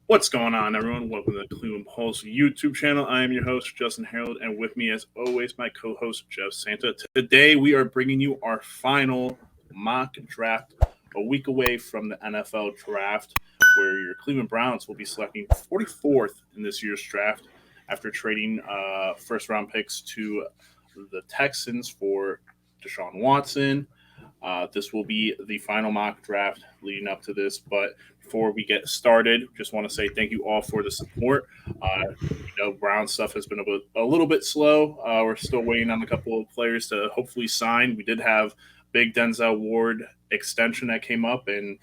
What's going on, everyone? Welcome to the Cleveland Pulse YouTube channel. I am your host, Justin Harold, and with me, as always, my co host, Jeff Santa. Today, we are bringing you our final mock draft a week away from the NFL draft, where your Cleveland Browns will be selecting 44th in this year's draft after trading first round picks to the Texans for Deshaun Watson. This will be the final mock draft leading up to this. But before we get started, just want to say thank you all for the support. Brown stuff has been a little bit slow. We're still waiting on a couple of players to hopefully sign. We did have big Denzel Ward extension that came up, and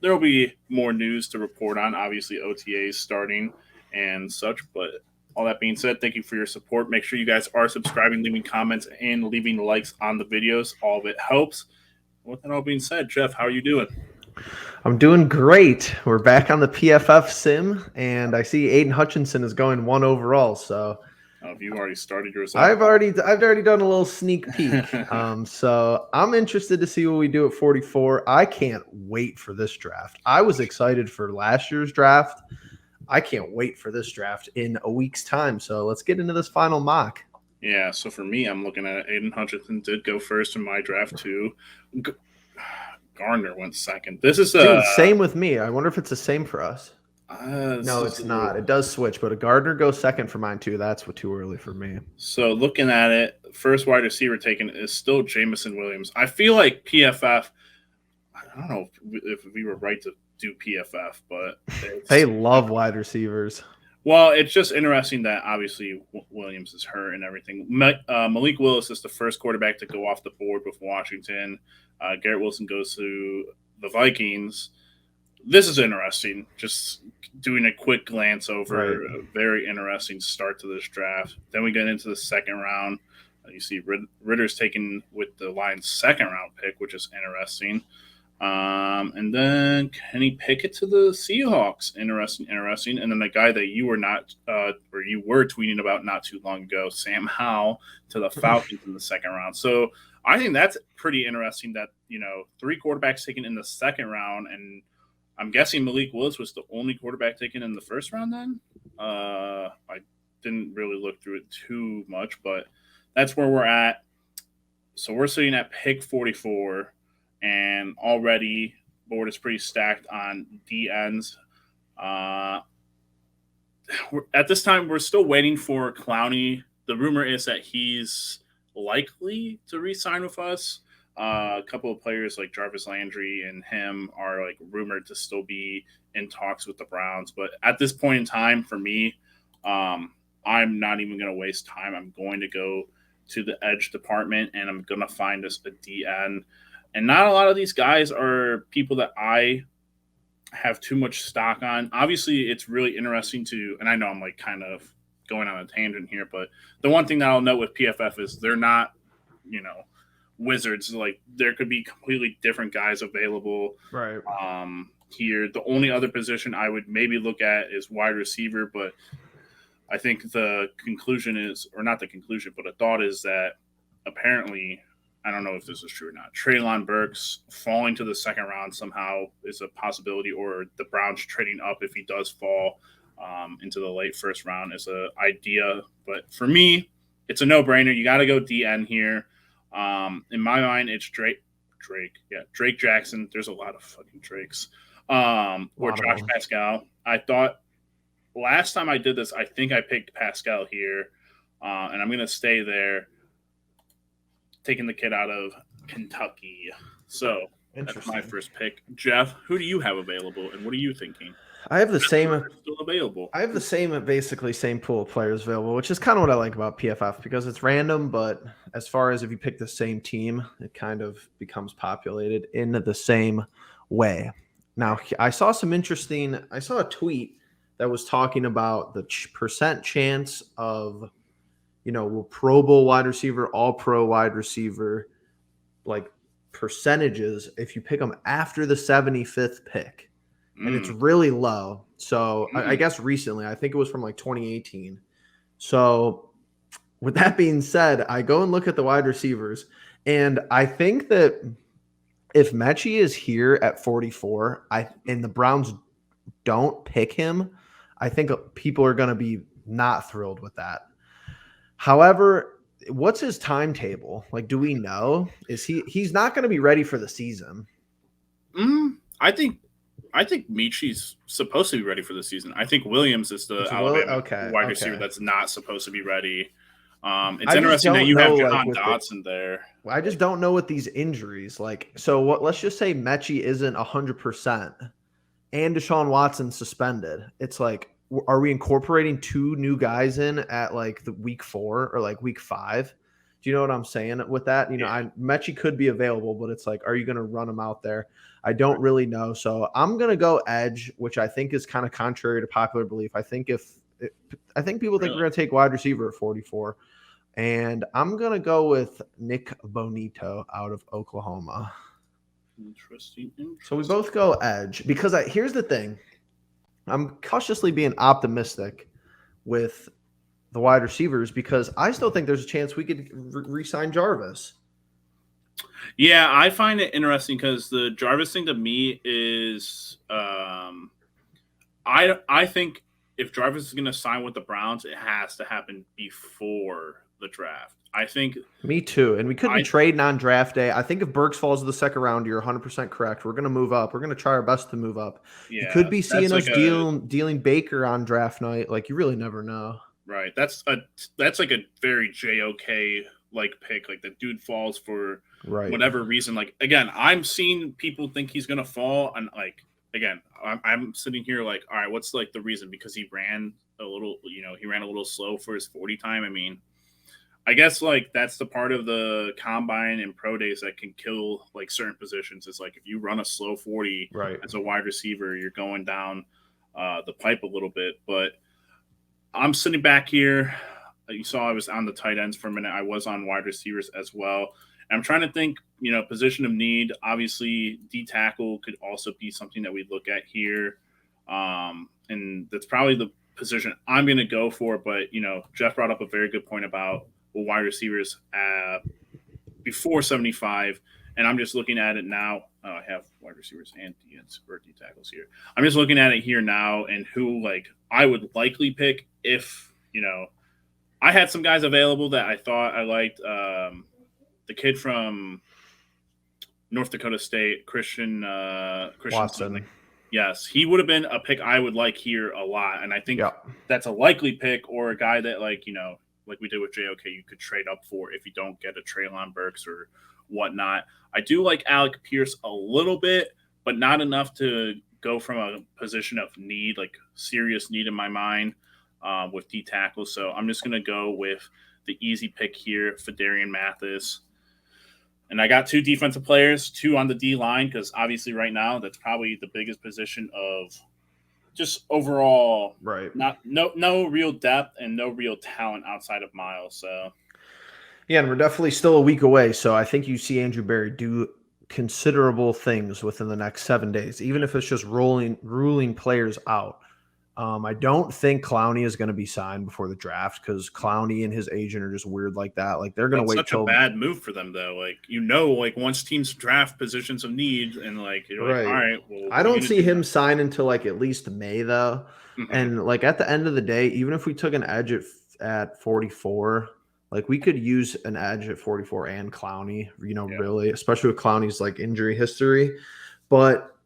there will be more news to report on. Obviously, OTAs starting and such, but all that being said, thank you for your support. Make sure you guys are subscribing, leaving comments, and leaving likes on the videos. All of it helps. With that all being said, Jeff, how are you doing? I'm doing great. We're back on the PFF sim, and I see Aiden Hutchinson is going 1 overall. So Have you already started yours up? I've already done a little sneak peek. So I'm interested to see what we do at 44. I can't wait for this draft. I was excited for last year's draft. I can't wait for this draft in a week's time. So let's get into this final mock. Yeah, so for me, I'm looking at Aiden Hutchinson did go first in my draft too. Gardner went second. This is Dude, same with me. I wonder if it's the same for us. No, it's not. Little... It does switch, but a Gardner goes second for mine too. That's too early for me. So looking at it, first wide receiver taken is still Jameson Williams. I feel like PFF. I don't know if we were right to do PFF, but they love wide receivers. Well, it's just interesting that obviously Williams is hurt and everything. Malik Willis is the first quarterback to go off the board with Washington. Garrett Wilson goes to the Vikings. This is interesting. Just doing a quick glance over, a very interesting start to this draft. Then we get into the second round. You see Ritter's taken with the Lions' second round pick, which is interesting. And then Kenny Pickett to the Seahawks. Interesting. And then the guy that you were not, or you were tweeting about not too long ago, Sam Howell to the Falcons in the second round. So I think that's pretty interesting that, 3 quarterbacks taken in the second round. And I'm guessing Malik Willis was the only quarterback taken in the first round then. I didn't really look through it too much, but that's where we're at. So we're sitting at pick 44. And already board is pretty stacked on DNs. At this time, we're still waiting for Clowney. The rumor is that he's likely to re-sign with us. A couple of players like Jarvis Landry and him are rumored to still be in talks with the Browns. But at this point in time, for me, I'm not even going to waste time. I'm going to go to the edge department, and I'm going to find us a DN. And not a lot of these guys are people that I have too much stock on. Obviously, it's really interesting and I know I'm kind of going on a tangent here, but the one thing that I'll note with PFF is they're not, wizards. There could be completely different guys available. Right. Here, the only other position I would maybe look at is wide receiver, but I think the conclusion is, or not the conclusion, but a thought is that apparently, I don't know if this is true or not, Treylon Burks falling to the second round somehow is a possibility, or the Browns trading up if he does fall into the late first round is an idea. But for me, it's a no-brainer. You got to go DN here. In my mind, it's Drake Jackson. There's a lot of fucking Drakes. Or Josh Pascal. I thought last time I did this, I think I picked Pascal here, and I'm going to stay there. Taking the kid out of Kentucky. So that's my first pick. Jeff, who do you have available, and what are you thinking? I have the same. Still available. I have the same, basically same pool of players available, which is kind of what I like about PFF because it's random. But as far as if you pick the same team, it kind of becomes populated in the same way. Now, I saw a tweet that was talking about the percent chance of Pro Bowl wide receiver, all pro wide receiver, percentages if you pick them after the 75th pick. And it's really low. So I guess recently, I think it was from 2018. So with that being said, I go and look at the wide receivers. And I think that if Mechie is here at 44, and the Browns don't pick him, I think people are going to be not thrilled with that. However, what's his timetable? Like, do we know? Is he's not going to be ready for the season? I think Michi's supposed to be ready for the season. I think Williams is the It's Alabama okay, wide receiver okay. that's not supposed to be ready. It's I just interesting that don't you have know, like Jahan with the Dotson there. I just don't know with these injuries. Like, so what? Let's just say Mechie isn't 100%, and Deshaun Watson suspended. It's like, are we incorporating two new guys in at like the week 4 or like week 5? Do you know what I'm saying with that? Yeah, Mechie could be available, but it's like, are you going to run him out there? I don't really know. So I'm going to go edge, which I think is kind of contrary to popular belief. I think people think we're really going to take wide receiver at 44. And I'm going to go with Nick Bonito out of Oklahoma. interesting. So we both go edge because here's the thing. I'm cautiously being optimistic with the wide receivers because I still think there's a chance we could re-sign Jarvis. Yeah, I find it interesting because the Jarvis thing to me is, I think if Jarvis is going to sign with the Browns, it has to happen before the draft. I think. Me too. And we could be trading on draft day. I think if Burks falls to the second round, you're 100% correct. We're going to move up. We're going to try our best to move up. Yeah, you could be seeing like us dealing Baker on draft night. Like, you really never know. Right. That's like a very JOK like pick. Like the dude falls for whatever reason. Like again, I'm seeing people think he's gonna fall, and like again, I'm sitting here like, all right, what's like the reason? Because he ran a little, he ran a little slow for his 40 time. I mean, I guess like that's the part of the combine and pro days that can kill like certain positions. Is like if you run a slow 40 as a wide receiver, you're going down the pipe a little bit. But I'm sitting back here. You saw I was on the tight ends for a minute. I was on wide receivers as well. I'm trying to think, position of need. Obviously, D tackle could also be something that we look at here. And that's probably the position I'm going to go for. But, Jeff brought up a very good point about wide receivers before 75. And I'm just looking at it now. I have wide receivers and D tackles here. I'm just looking at it here now and who like I would likely pick if, I had some guys available that I thought I liked. The kid from North Dakota State, Christian Watson. Like, yes, he would have been a pick I would like here a lot. And I think that's a likely pick or a guy that like we did with JOK, you could trade up for if you don't get a Treylon Burks or whatnot. I do like Alec Pierce a little bit, but not enough to go from a position of need, like serious need in my mind with D tackle. So I'm just going to go with the easy pick here, Fedarian Mathis. And I got 2 defensive players, 2 on the D line, because obviously right now that's probably the biggest position of just overall, no real depth and no real talent outside of Miles. So yeah, and we're definitely still a week away. So I think you see Andrew Berry do considerable things within the next 7 days, even if it's just ruling players out. I don't think Clowney is going to be signed before the draft because Clowney and his agent are just weird like that. Like they're going to wait till a bad move for them though. Like like once teams draft positions of need and like you're like, all right, well, I don't see him sign until like at least May though. Mm-hmm. And like at the end of the day, even if we took an edge at 44, like we could use an edge at 44 and Clowney, really, especially with Clowney's like injury history. But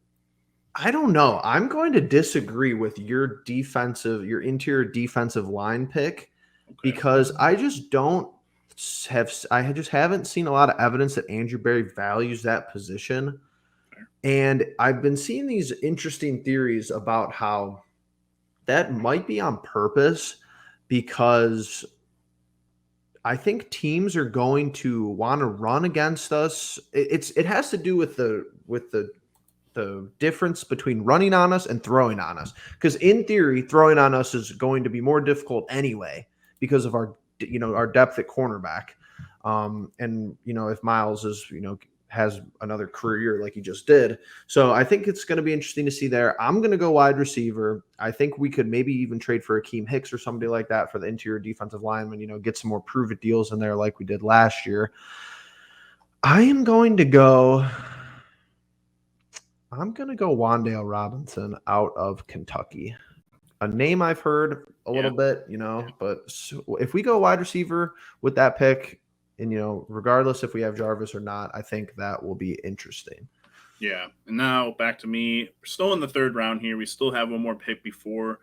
I don't know. I'm going to disagree with your interior defensive line pick because I just haven't seen a lot of evidence that Andrew Berry values that position. And I've been seeing these interesting theories about how that might be on purpose because I think teams are going to want to run against us. It has to do with the difference between running on us and throwing on us. Because in theory, throwing on us is going to be more difficult anyway because of our depth at cornerback. And if Miles has another career year like he just did. So I think it's going to be interesting to see there. I'm going to go wide receiver. I think we could maybe even trade for Akeem Hicks or somebody like that for the interior defensive lineman, get some more prove-it deals in there like we did last year. I'm going to go Wan'Dale Robinson out of Kentucky. a name I've heard a Yeah. little bit, but if we go wide receiver with that pick, and regardless if we have Jarvis or not, I think that will be interesting. Yeah. And now back to me. We're still in the third round here. We still have one more pick before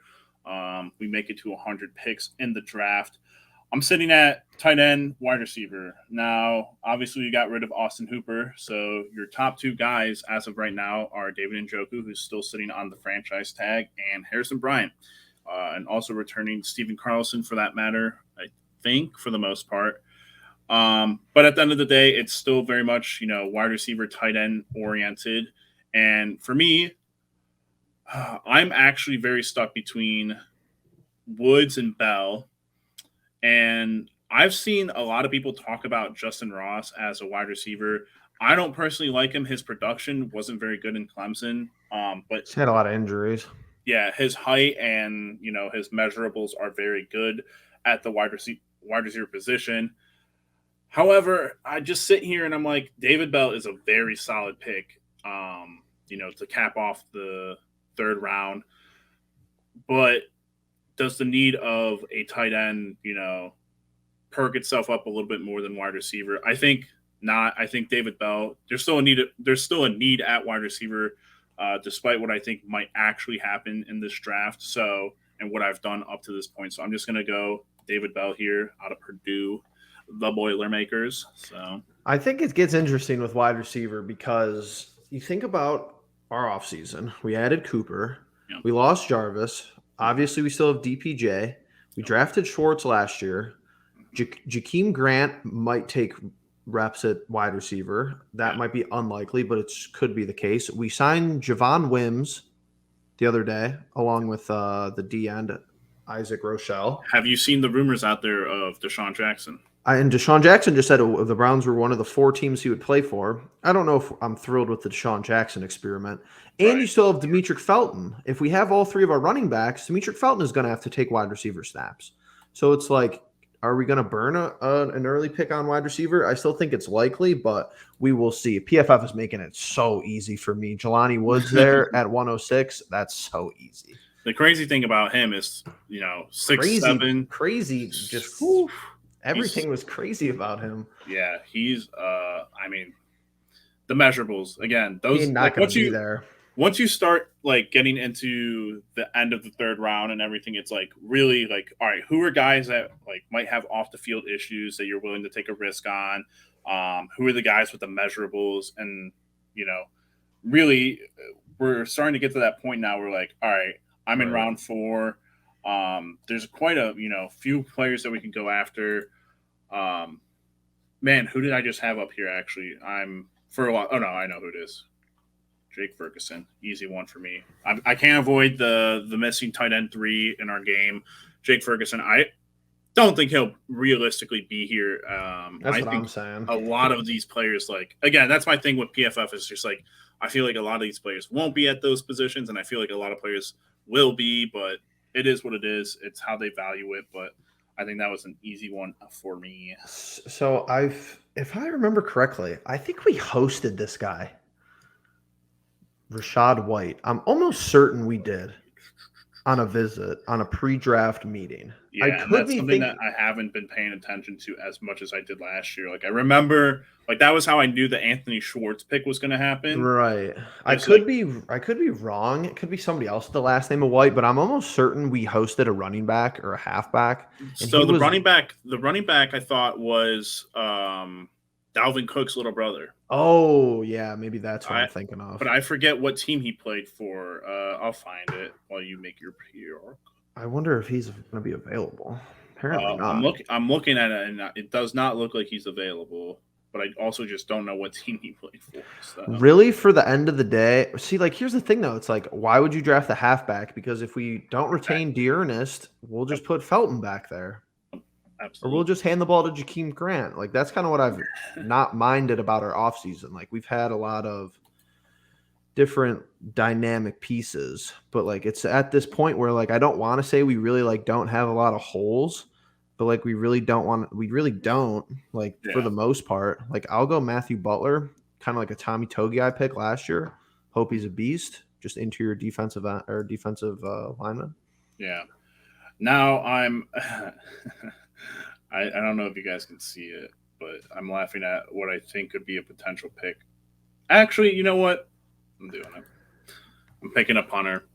we make it to 100 picks in the draft. I'm sitting at tight end, wide receiver. Now, obviously, you got rid of Austin Hooper. So your top two guys as of right now are David Njoku, who's still sitting on the franchise tag, and Harrison Bryant. And also returning Stephen Carlson for that matter, I think, for the most part. But at the end of the day, it's still very much, wide receiver, tight end oriented. And for me, I'm actually very stuck between Woods and Bell. And I've seen a lot of people talk about Justin Ross as a wide receiver. I don't personally like him. His production wasn't very good in Clemson. But He's had a lot of injuries. yeah, his height and his measurables are very good at the wide receiver position. However, I just sit here and I'm like, David Bell is a very solid pick, to cap off the third round. But does the need of a tight end, perk itself up a little bit more than wide receiver? I think not. I think David Bell. There's still a need. There's still a need at wide receiver, despite what I think might actually happen in this draft. So, and what I've done up to this point. So I'm just gonna go David Bell here out of Purdue, the Boilermakers. So I think it gets interesting with wide receiver because you think about our offseason. We added Cooper. yeah. We lost Jarvis. Obviously, we still have DPJ. We drafted Schwartz last year. Jakeem Grant might take reps at wide receiver. That might be unlikely, but it could be the case. We signed Javon Wims the other day, along with the D end, Isaac Rochelle. Have you seen the rumors out there of Deshaun Jackson? And Deshaun Jackson just said the Browns were one of the 4 teams he would play for. I don't know if I'm thrilled with the Deshaun Jackson experiment. And you still have Demetric Felton. If we have all 3 of our running backs, Demetric Felton is going to have to take wide receiver snaps. So it's like, are we going to burn an early pick on wide receiver? I still think it's likely, but we will see. PFF is making it so easy for me. Jelani Woods there at 106. That's so easy. The crazy thing about him is, 6'7". Crazy. Just everything was crazy about him. Yeah, he's I mean, the measurables again. Those He's not going to be there. Once you start getting into the end of the third round and everything, it's really all right, who are guys that might have off the field issues that you're willing to take a risk on? Who are the guys with the measurables? And really, we're starting to get to that point now. We're like, all right, I'm in round 4. There's quite a few players that we can go after. Man, who did I just have up here? Actually, I'm for a while. Oh no, I know who it is. Jake Ferguson, easy one for me. I can't avoid the missing tight end 3 in our game. Jake Ferguson, I don't think he'll realistically be here. That's what I'm saying. A lot of these players, again, that's my thing with PFF is just I feel like a lot of these players won't be at those positions, and I feel like a lot of players will be, but it is what it is. It's how they value it, but I think that was an easy one for me. So if I remember correctly, I think we hosted this guy. Rashad White. I'm almost certain we did on a visit, on a pre-draft meeting. Yeah, that's something that I haven't been paying attention to as much as I did last year. I remember, that was how I knew the Anthony Schwartz pick was going to happen. Right. I could be wrong. It could be somebody else with the last name of White, but I'm almost certain we hosted a running back or a halfback. So the running back I thought was Dalvin Cook's little brother. Oh, yeah, maybe that's what I'm thinking of. But I forget what team he played for. I'll find it while you make your PR. I wonder if he's going to be available. Apparently not. I'm looking at it, and it does not look like he's available. But I also just don't know what team he played for. So. Really, for the end of the day, see, here's the thing, though. It's why would you draft the halfback? Because if we don't retain D'Ernest, we'll just put Felton back there. Absolutely. Or we'll just hand the ball to Jakeem Grant. That's kind of what I've not minded about our offseason. We've had a lot of different dynamic pieces, but it's at this point where I don't want to say we really don't have a lot of holes, but we really don't for the most part. I'll go Matthew Butler, kind of like a Tommy Togiai pick last year. Hope he's a beast, just interior defensive lineman. Yeah. Now I'm. I don't know if you guys can see it, but I'm laughing at what I think could be a potential pick. Actually, you know what? I'm doing it. I'm picking a punter.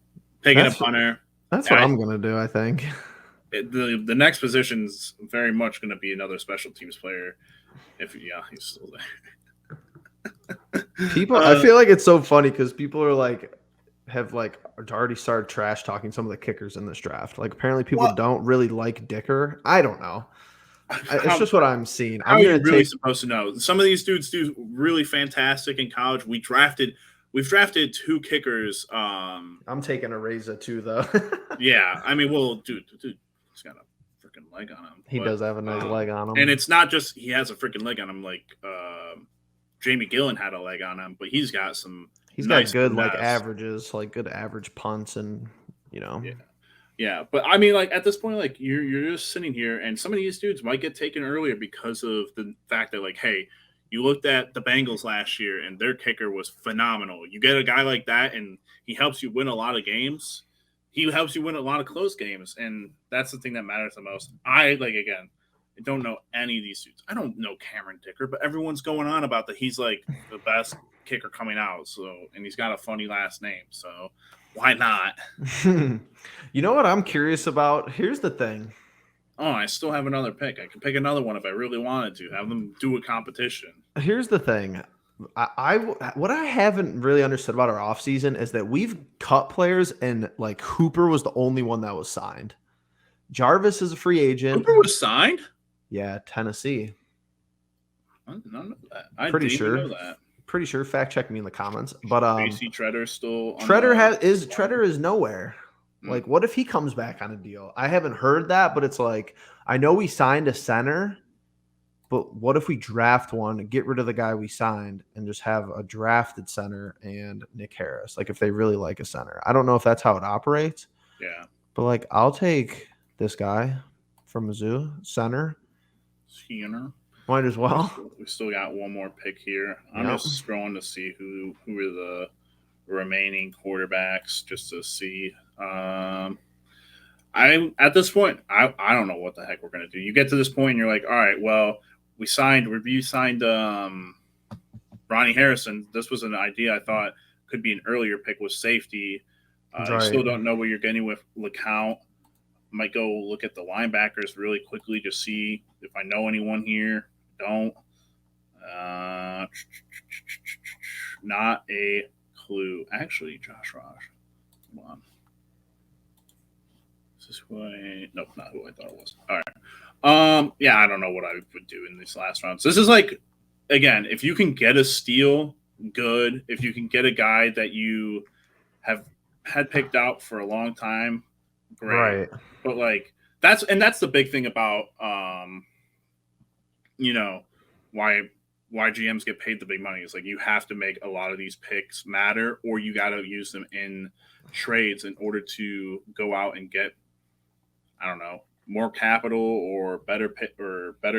Picking a That's punter. that's what I I'm gonna do. I think. the next position's very much going to be another special teams player. If yeah, he's still there. People, I feel like it's so funny because people are like, have like already started trash talking some of the kickers in this draft. Like apparently people What? don't really like Dicker. I don't know. It's How, just what I'm seeing. how I'm are you gonna really take. supposed to know? Some of these dudes do really fantastic in college. We've drafted two kickers. I'm taking a Reza too, though. Yeah, I mean, well, dude, he's got a freaking leg on him. He does have a nice leg on him, and it's not just he has a freaking leg on him. Like Jamie Gillen had a leg on him, but he's got some. He's Nice got good finesse. like averages, like good average punts, and Yeah. Yeah, but I mean, like at this point, like you're just sitting here, and some of these dudes might get taken earlier because of the fact that, like, hey, you looked at the Bengals last year, and their kicker was phenomenal. You get a guy like that, and he helps you win a lot of games. He helps you win a lot of close games, and that's the thing that matters the most. I don't know any of these dudes. I don't know Cameron Dicker, but everyone's going on about that he's like the best kicker coming out. So, and he's got a funny last name, so why not? You know what I'm curious about? Here's the thing. Oh, I still have another pick. I could pick another one if I really wanted to. Have them do a competition. Here's the thing. What I haven't really understood about our offseason is that we've cut players and like Hooper was the only one that was signed. Jarvis is a free agent. Hooper was signed? Yeah, Tennessee. I didn't know that. I Pretty didn't sure. know that. Pretty sure. Fact check me in the comments. But JC Tretter's still on Tretter is nowhere. Like, what if he comes back on a deal? I haven't heard that, but it's like I know we signed a center, but what if we draft one, get rid of the guy we signed, and just have a drafted center and Nick Harris? Like, if they really like a center, I don't know if that's how it operates. Yeah, but like, I'll take this guy from Mizzou, center. Skinner. Might as well. We still got one more pick here. I'm just scrolling to see who are the remaining quarterbacks, just to see. I at this point, I don't know what the heck we're gonna do. You get to this point, and you're like, all right, well, we signed Ronnie Harrison. This was an idea I thought could be an earlier pick with safety. You still don't know what you're getting with LeCount. Might go look at the linebackers really quickly to see if I know anyone here. Don't. Not a clue. Actually, Josh Rosh. Come on. Is this who I? Nope, not who I thought it was. All right. Yeah, I don't know what I would do in these last rounds. This is like, again, if you can get a steal, good. If you can get a guy that you have had picked out for a long time, great. Right. But like that's the big thing about why GMs get paid the big money. Is like you have to make a lot of these picks matter, or you got to use them in trades in order to go out and get, I don't know, more capital or better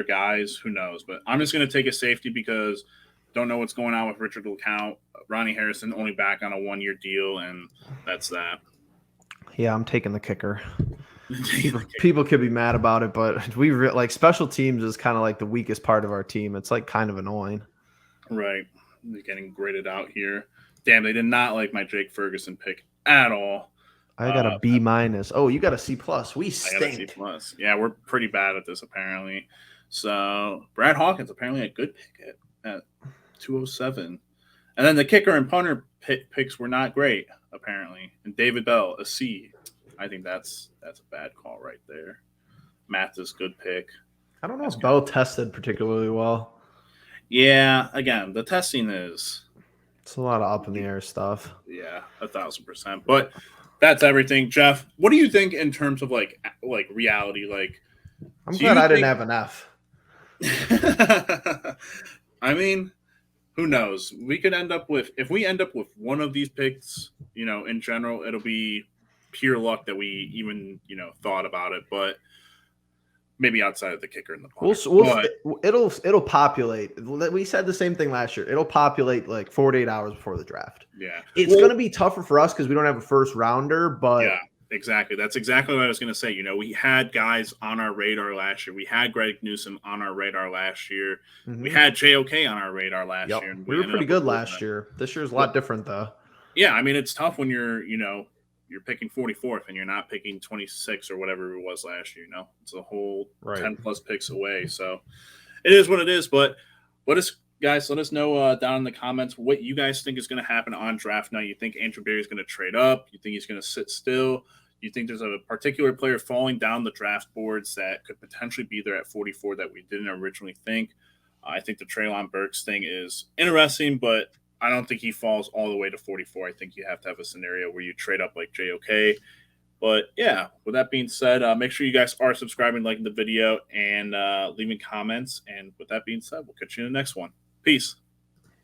guys. Who knows? But I'm just going to take a safety because don't know what's going on with Richard LeCount. Ronnie Harrison only back on a 1-year deal, and that's that. Yeah, I'm taking the kicker. People could be mad about it, but like special teams is kind of like the weakest part of our team. It's like kind of annoying. Right. They're getting graded out here. Damn, they did not like my Jake Ferguson pick at all. I got a B minus. Oh, you got a C plus. We stink. I got a C plus. Yeah, we're pretty bad at this apparently. So Brad Hawkins apparently a good pick at 207, and then the kicker and punter picks were not great apparently. And David Bell a C. I think that's a bad call right there. Mathis good pick. I don't know if Bell tested particularly well. Yeah, again, the testing it's a lot of up in the air stuff. Yeah, 1,000%. But that's everything, Jeff. What do you think in terms of like reality? Like, I'm glad I didn't have an F. I mean, who knows? We could end up with if we end up with one of these picks. In general, it'll be pure luck that we even thought about it, but maybe outside of the kicker and the punter. It'll populate. We said the same thing last year. It'll populate like 48 hours before the draft. Yeah, it's going to be tougher for us because we don't have a first rounder, but Exactly. That's exactly what I was going to say. We had guys on our radar last year. We had Greg Newsom on our radar last year. We Hmm. had JOK on our radar last year, Yep, and we we were ended pretty up with good both of last them. year. This year's a But lot different, though. yeah, I mean, it's tough when you're picking 44th and you're not picking 26 or whatever it was last year. It's a whole Right. 10 plus picks away. So it is what it is. But let us know down in the comments what you guys think is going to happen on draft night. You think Andrew Berry is going to trade up? You think he's going to sit still? You think there's a particular player falling down the draft boards that could potentially be there at 44 that we didn't originally think? I think the Treylon Burks thing is interesting, but I don't think he falls all the way to 44. I think you have to have a scenario where you trade up like JOK. But yeah, with that being said, make sure you guys are subscribing, liking the video, and leaving comments. And with that being said, we'll catch you in the next one. Peace.